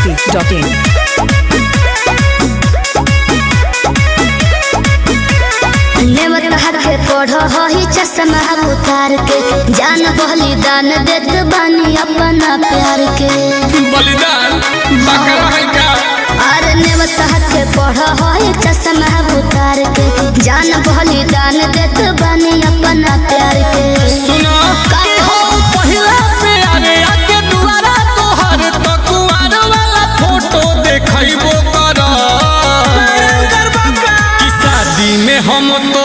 masti.in। नेमत हाथे पढ़ ही चश्मा उतार के जान बलिदान देत बानी अपना प्यार के बलिदान बकरा है का। अरे नेमत हाथे पढ़ ही चश्मा उतार के जान बलिदान देत बानी अपना प्यार के। सुनो के हो पहिला प्यारे आके दुआरा तोहर तो कुआर वाला फोटो देखइबो कर कि शादी में हम तो